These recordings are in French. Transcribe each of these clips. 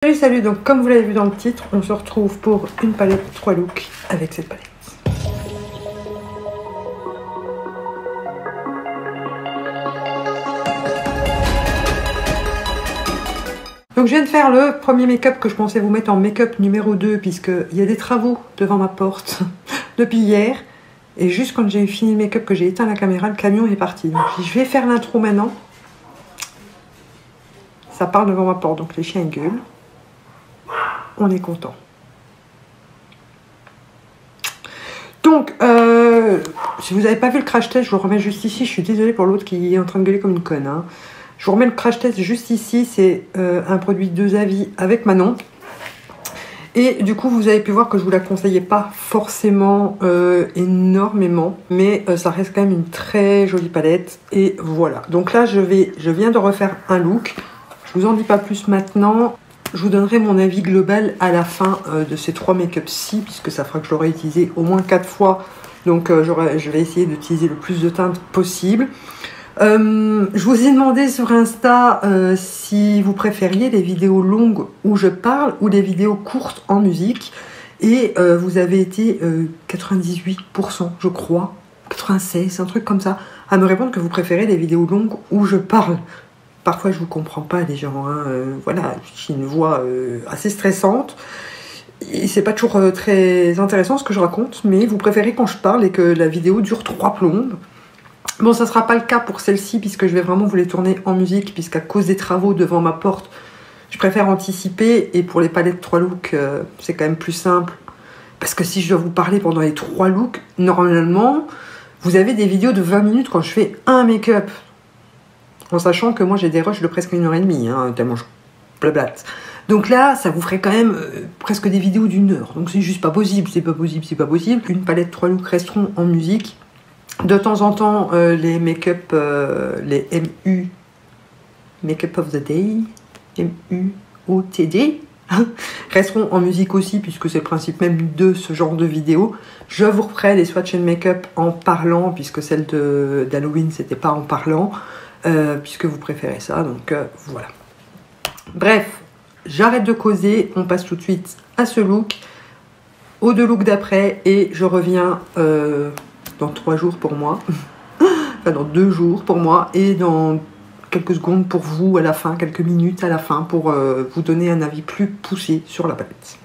Salut, salut, donc comme vous l'avez vu dans le titre, on se retrouve pour une palette 3 looks avec cette palette. Donc je viens de faire le premier make-up que je pensais vous mettre en make-up numéro 2 puisqu'il y a des travaux devant ma porte depuis hier. Et juste quand j'ai fini le make-up, que j'ai éteint la caméra, le camion est parti. Donc je vais faire l'intro maintenant. Ça parle devant ma porte, donc les chiens gueulent. On est content. Donc, si vous n'avez pas vu le crash test, je vous le remets juste ici. Je suis désolée pour l'autre qui est en train de gueuler comme une conne. Hein. Je vous remets le crash test juste ici. C'est un produit 2 avis avec Manon. Et du coup, vous avez pu voir que je ne vous la conseillais pas forcément énormément. Mais ça reste quand même une très jolie palette. Et voilà. Donc là, je viens de refaire un look. Je vous en dis pas plus maintenant. Je vous donnerai mon avis global à la fin de ces 3 make-up-ci, puisque ça fera que je l'aurai utilisé au moins 4 fois. Donc je vais essayer d'utiliser le plus de teintes possible. Je vous ai demandé sur Insta si vous préfériez les vidéos longues où je parle ou les vidéos courtes en musique. Et vous avez été 98%, je crois, 96%, un truc comme ça, à me répondre que vous préférez les vidéos longues où je parle. Parfois, je vous comprends pas, les gens. Hein. Voilà, j'ai une voix assez stressante. Et c'est pas toujours très intéressant ce que je raconte, mais vous préférez quand je parle et que la vidéo dure 3 plombes. Bon, ça sera pas le cas pour celle-ci, puisque je vais vraiment vous les tourner en musique, puisqu'à cause des travaux devant ma porte, je préfère anticiper. Et pour les palettes 3 looks, c'est quand même plus simple. Parce que si je dois vous parler pendant les 3 looks, normalement, vous avez des vidéos de 20 minutes quand je fais un make-up. En sachant que moi j'ai des rushs de presque 1h30, hein, tellement je blablate. Donc là, ça vous ferait quand même presque des vidéos d'1 heure. Donc c'est juste pas possible, c'est pas possible, c'est pas possible. Une palette 3 looks resteront en musique. De temps en temps, les make-up, les MU, Make-up of the Day, MUOTD, resteront en musique aussi, puisque c'est le principe même de ce genre de vidéo. Je vous referai les swatch and make-up en parlant, puisque celle d'Halloween, c'était pas en parlant. Puisque vous préférez ça, donc voilà. Bref, j'arrête de causer, on passe tout de suite à ce look, aux 2 looks d'après, et je reviens dans 3 jours pour moi, enfin dans 2 jours pour moi, et dans quelques secondes pour vous à la fin, quelques minutes à la fin, pour vous donner un avis plus poussé sur la palette.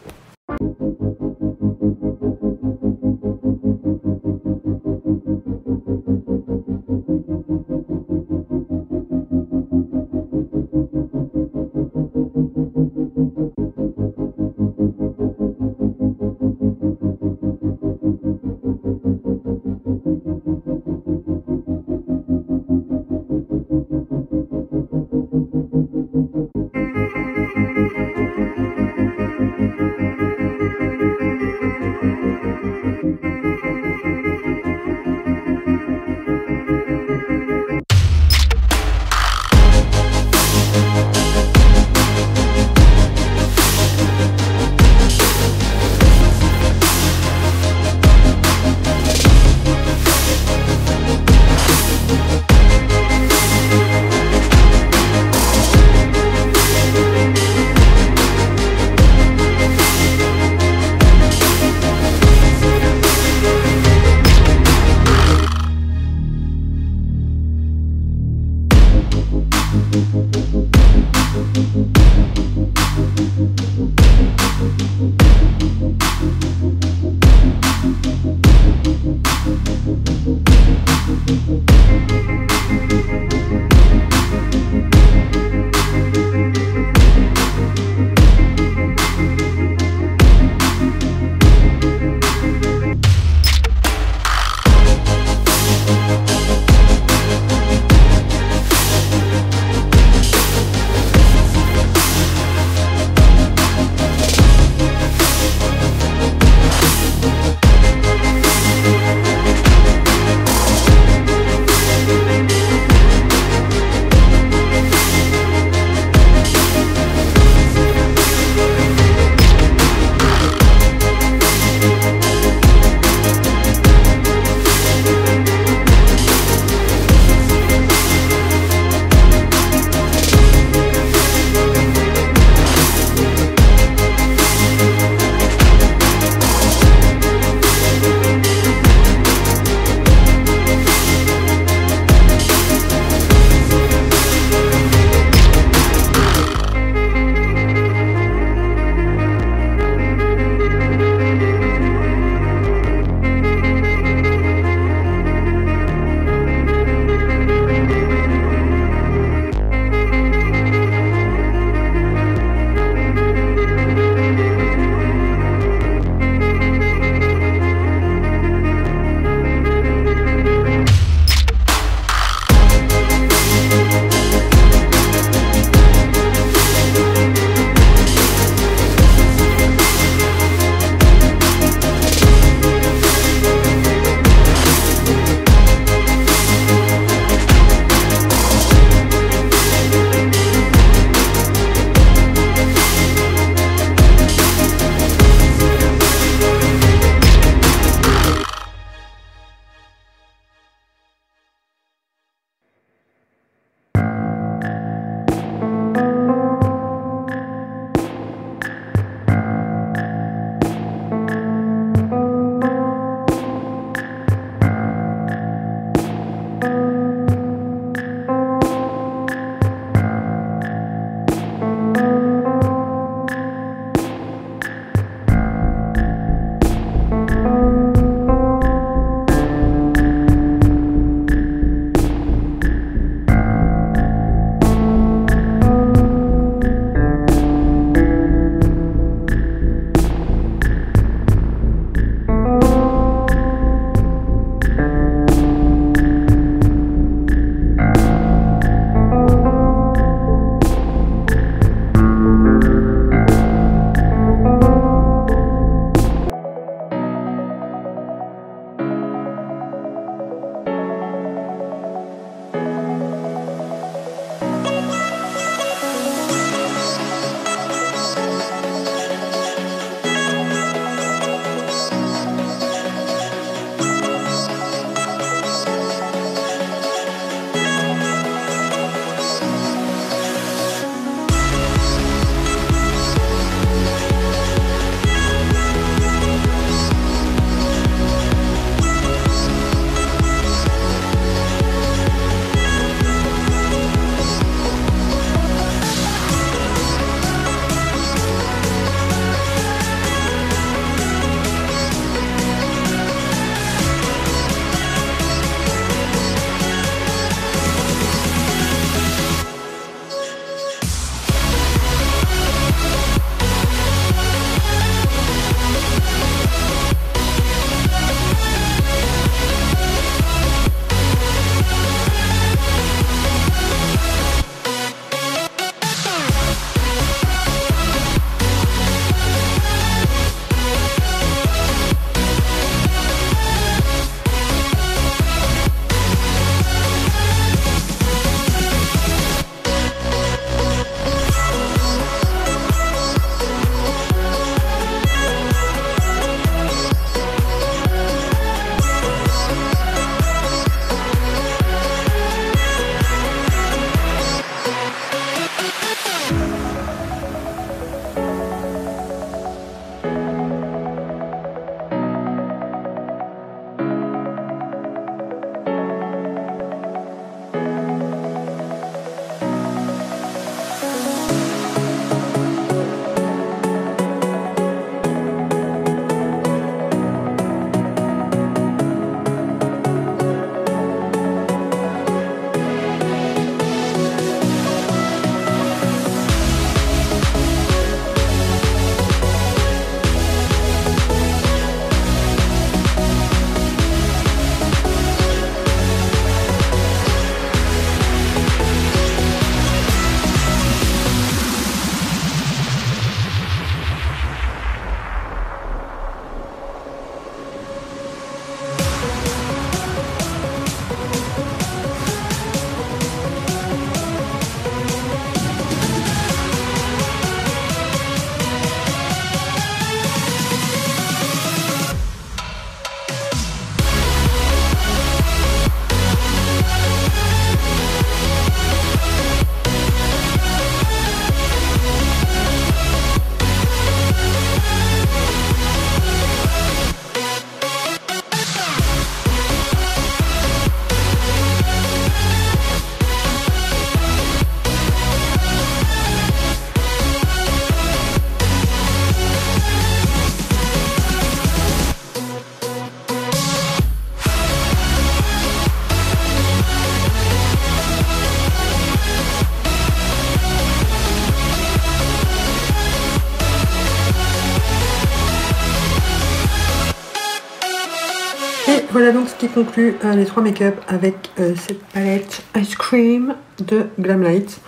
Voilà donc ce qui conclut les 3 make-up avec cette palette Ice Cream de Glamlight.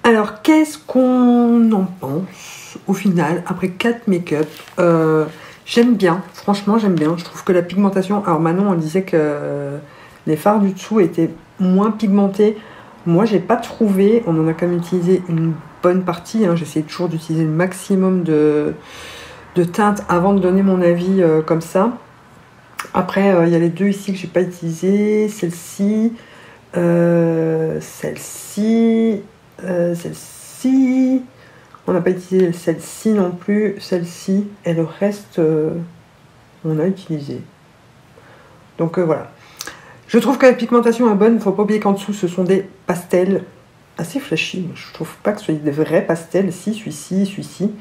Alors, qu'est-ce qu'on en pense au final après 4 make-up? J'aime bien, franchement j'aime bien. Je trouve que la pigmentation... Alors Manon, on disait que les fards du dessous étaient moins pigmentés. Moi, j'ai pas trouvé. On en a quand même utilisé une bonne partie. Hein. J'essaie toujours d'utiliser le maximum de teintes avant de donner mon avis comme ça. Après, il y a les deux ici que j'ai pas utilisé. Celle-ci, celle-ci, celle-ci. On n'a pas utilisé celle-ci non plus. Celle-ci et le reste, on a utilisé. Donc voilà. Je trouve que la pigmentation est bonne. Il ne faut pas oublier qu'en dessous, ce sont des pastels assez flashy. Je trouve pas que ce soit des vrais pastels. Si, celui-ci, celui-ci.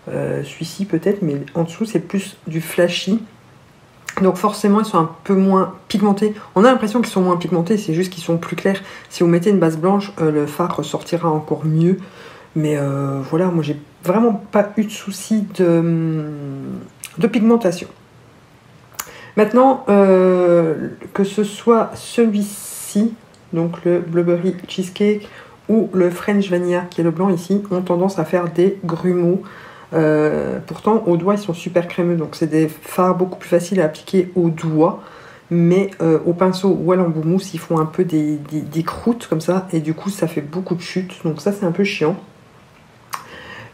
Celui-ci peut-être, mais en dessous, c'est plus du flashy. Donc forcément, ils sont un peu moins pigmentés. On a l'impression qu'ils sont moins pigmentés, c'est juste qu'ils sont plus clairs. Si vous mettez une base blanche, le fard ressortira encore mieux. Mais voilà, moi, j'ai vraiment pas eu de soucis de pigmentation. Maintenant, que ce soit celui-ci, donc le Blueberry Cheesecake, ou le French Vanilla, qui est le blanc ici, ont tendance à faire des grumeaux. Pourtant, aux doigts, ils sont super crémeux, donc c'est des fards beaucoup plus faciles à appliquer aux doigts. Mais au pinceau ou à l'embout mousse, ils font un peu des croûtes comme ça, et du coup, ça fait beaucoup de chutes. Donc ça, c'est un peu chiant.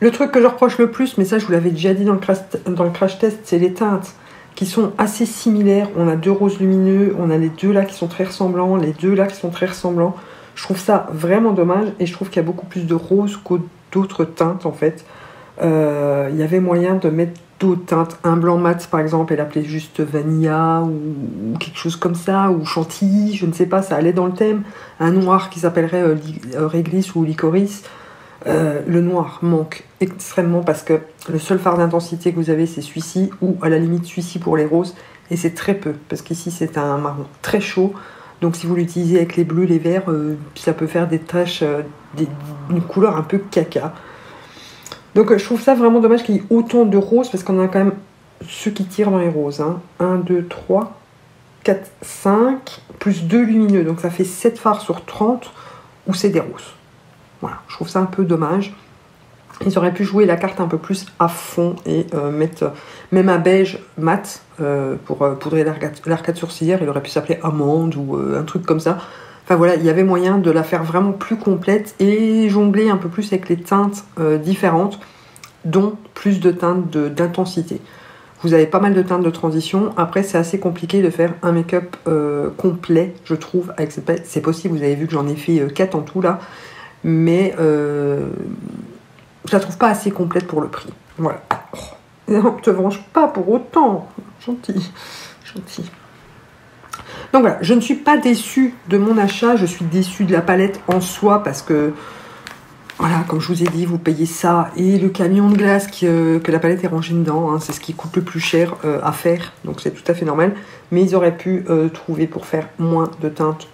Le truc que je reproche le plus, mais ça, je vous l'avais déjà dit dans le crash test, c'est les teintes qui sont assez similaires. On a 2 roses lumineux, on a les 2 là qui sont très ressemblants, les 2 là qui sont très ressemblants. Je trouve ça vraiment dommage, et je trouve qu'il y a beaucoup plus de roses que d'autres teintes en fait. Il y avait moyen de mettre d'autres teintes, un blanc mat par exemple et l'appeler juste vanilla ou quelque chose comme ça, ou chantilly, je ne sais pas, ça allait dans le thème. Un noir qui s'appellerait réglisse ou licorice. Le noir manque extrêmement parce que le seul fard d'intensité que vous avez, c'est celui-ci, ou à la limite celui-ci pour les roses, et c'est très peu parce qu'ici c'est un marron très chaud. Donc si vous l'utilisez avec les bleus, les verts, ça peut faire des taches, une couleur un peu caca. Donc je trouve ça vraiment dommage qu'il y ait autant de roses, parce qu'on a quand même ceux qui tirent dans les roses. Hein. 1, 2, 3, 4, 5, plus 2 lumineux. Donc ça fait 7 fards sur 30 où c'est des roses. Voilà, je trouve ça un peu dommage. Ils auraient pu jouer la carte un peu plus à fond et mettre même un beige mat pour poudrer l'arcade sourcilière. Il aurait pu s'appeler amande ou un truc comme ça. Enfin voilà, il y avait moyen de la faire vraiment plus complète et jongler un peu plus avec les teintes différentes, dont plus de teintes d'intensité. Vous avez pas mal de teintes de transition. Après, c'est assez compliqué de faire un make-up complet, je trouve, avec cette palette. C'est possible, vous avez vu que j'en ai fait 4 en tout là. Mais je la trouve pas assez complète pour le prix. Voilà. Oh, ne te venge pas pour autant. Gentil. Gentil. Donc voilà, je ne suis pas déçue de mon achat. Je suis déçue de la palette en soi parce que, voilà, comme je vous ai dit, vous payez ça et le camion de glace que la palette est rangée dedans. Hein, c'est ce qui coûte le plus cher à faire. Donc c'est tout à fait normal. Mais ils auraient pu trouver pour faire moins de teintes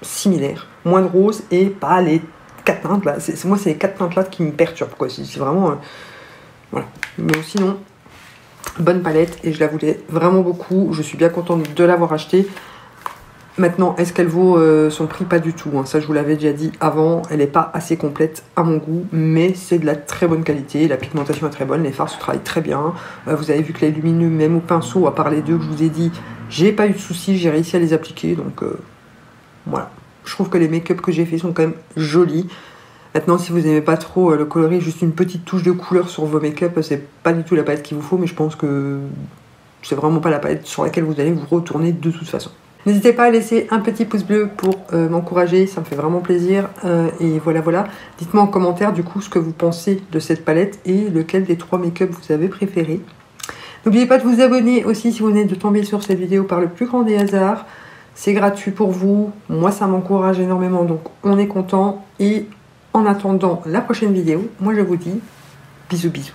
similaires. Moins de rose et pas les 4 teintes là. Moi, c'est les 4 teintes là qui me perturbent. C'est vraiment... voilà. Mais sinon... bonne palette et je la voulais vraiment beaucoup. Je suis bien contente de l'avoir achetée. Maintenant, est-ce qu'elle vaut son prix? Pas du tout. Hein. Ça, je vous l'avais déjà dit avant. Elle n'est pas assez complète à mon goût, mais c'est de la très bonne qualité. La pigmentation est très bonne. Les fards se travaillent très bien. Vous avez vu que les lumineux, même au pinceau, à part les deux que je vous ai dit, j'ai pas eu de soucis. J'ai réussi à les appliquer. Donc, voilà. Je trouve que les make-up que j'ai fait sont quand même jolis. Maintenant, si vous n'aimez pas trop le coloris, juste une petite touche de couleur sur vos make-up, c'est pas du tout la palette qu'il vous faut, mais je pense que c'est vraiment pas la palette sur laquelle vous allez vous retourner de toute façon. N'hésitez pas à laisser un petit pouce bleu pour m'encourager, ça me fait vraiment plaisir. Et voilà. Dites-moi en commentaire du coup ce que vous pensez de cette palette et lequel des 3 make-up vous avez préféré. N'oubliez pas de vous abonner aussi si vous venez de tomber sur cette vidéo par le plus grand des hasards. C'est gratuit pour vous, moi ça m'encourage énormément, donc on est content. Et en attendant la prochaine vidéo, moi je vous dis bisous bisous.